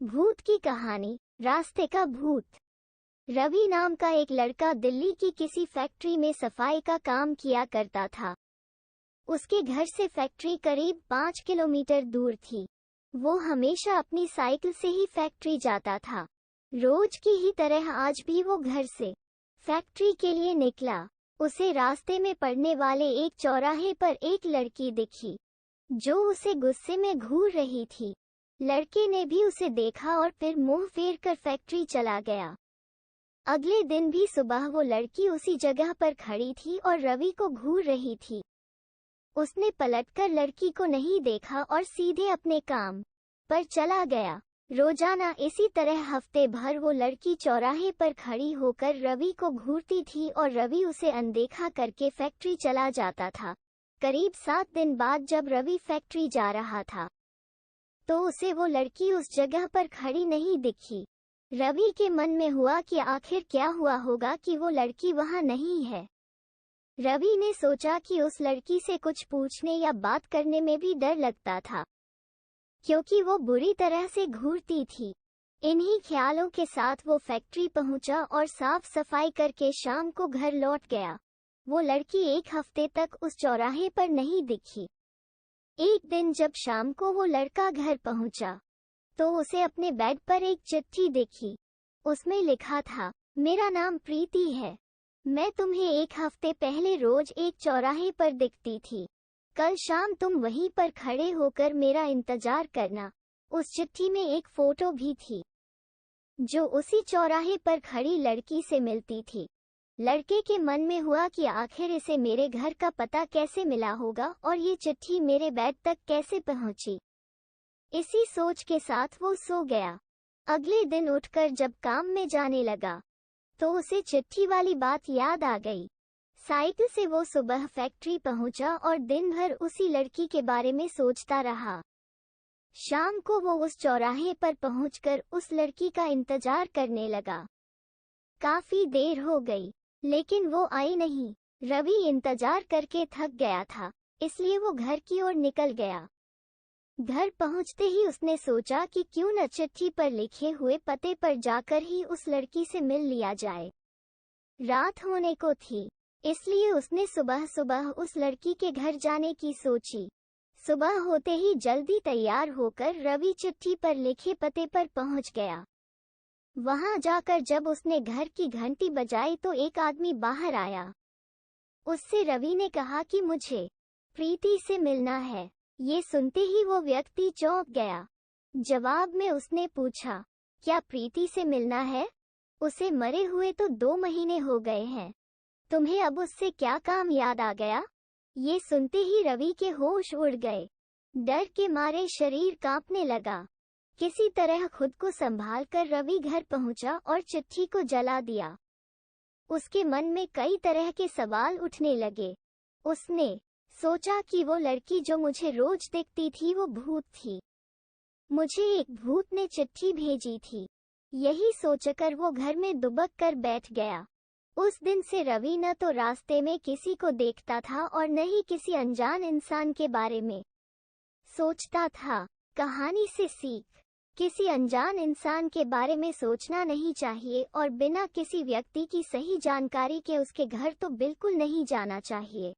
भूत की कहानी। रास्ते का भूत। रवि नाम का एक लड़का दिल्ली की किसी फैक्ट्री में सफाई का काम किया करता था। उसके घर से फैक्ट्री करीब 5 किलोमीटर दूर थी। वो हमेशा अपनी साइकिल से ही फैक्ट्री जाता था। रोज की ही तरह आज भी वो घर से फैक्ट्री के लिए निकला। उसे रास्ते में पड़ने वाले एक चौराहे पर एक लड़की दिखी जो उसे गुस्से में घूर रही थी। लड़के ने भी उसे देखा और फिर मुंह फेर कर फैक्ट्री चला गया। अगले दिन भी सुबह वो लड़की उसी जगह पर खड़ी थी और रवि को घूर रही थी। उसने पलटकर लड़की को नहीं देखा और सीधे अपने काम पर चला गया। रोजाना इसी तरह हफ्ते भर वो लड़की चौराहे पर खड़ी होकर रवि को घूरती थी और रवि उसे अनदेखा करके फैक्ट्री चला जाता था। करीब 7 दिन बाद जब रवि फैक्ट्री जा रहा था तो उसे वो लड़की उस जगह पर खड़ी नहीं दिखी। रवि के मन में हुआ कि आखिर क्या हुआ होगा कि वो लड़की वहां नहीं है। रवि ने सोचा कि उस लड़की से कुछ पूछने या बात करने में भी डर लगता था क्योंकि वो बुरी तरह से घूरती थी। इन्हीं ख्यालों के साथ वो फैक्ट्री पहुंचा और साफ सफाई करके शाम को घर लौट गया। वो लड़की एक हफ्ते तक उस चौराहे पर नहीं दिखी। एक दिन जब शाम को वो लड़का घर पहुंचा तो उसे अपने बेड पर एक चिट्ठी दिखी। उसमें लिखा था, मेरा नाम प्रीति है। मैं तुम्हें एक हफ्ते पहले रोज एक चौराहे पर दिखती थी। कल शाम तुम वहीं पर खड़े होकर मेरा इंतजार करना। उस चिट्ठी में एक फोटो भी थी जो उसी चौराहे पर खड़ी लड़की से मिलती थी। लड़के के मन में हुआ कि आखिर इसे मेरे घर का पता कैसे मिला होगा और ये चिट्ठी मेरे बेड तक कैसे पहुंची। इसी सोच के साथ वो सो गया। अगले दिन उठकर जब काम में जाने लगा तो उसे चिट्ठी वाली बात याद आ गई। साइकिल से वो सुबह फैक्ट्री पहुंचा और दिन भर उसी लड़की के बारे में सोचता रहा। शाम को वो उस चौराहे पर पहुंचकर उस लड़की का इंतजार करने लगा। काफी देर हो गई लेकिन वो आई नहीं। रवि इंतजार करके थक गया था इसलिए वो घर की ओर निकल गया। घर पहुंचते ही उसने सोचा कि क्यों न चिट्ठी पर लिखे हुए पते पर जाकर ही उस लड़की से मिल लिया जाए। रात होने को थी इसलिए उसने सुबह सुबह उस लड़की के घर जाने की सोची। सुबह होते ही जल्दी तैयार होकर रवि चिट्ठी पर लिखे पते पर पहुंच गया। वहां जाकर जब उसने घर की घंटी बजाई तो एक आदमी बाहर आया। उससे रवि ने कहा कि मुझे प्रीति से मिलना है। ये सुनते ही वो व्यक्ति चौंक गया। जवाब में उसने पूछा, क्या प्रीति से मिलना है? उसे मरे हुए तो 2 महीने हो गए हैं। तुम्हें अब उससे क्या काम याद आ गया? ये सुनते ही रवि के होश उड़ गए। डर के मारे शरीर कांपने लगा। किसी तरह खुद को संभालकर रवि घर पहुंचा और चिट्ठी को जला दिया। उसके मन में कई तरह के सवाल उठने लगे। उसने सोचा कि वो लड़की जो मुझे रोज दिखती थी वो भूत थी। मुझे एक भूत ने चिट्ठी भेजी थी। यही सोचकर वो घर में दुबक कर बैठ गया। उस दिन से रवि न तो रास्ते में किसी को देखता था और न ही किसी अनजान इंसान के बारे में सोचता था। कहानी से सीख, किसी अनजान इंसान के बारे में सोचना नहीं चाहिए और बिना किसी व्यक्ति की सही जानकारी के उसके घर तो बिल्कुल नहीं जाना चाहिए।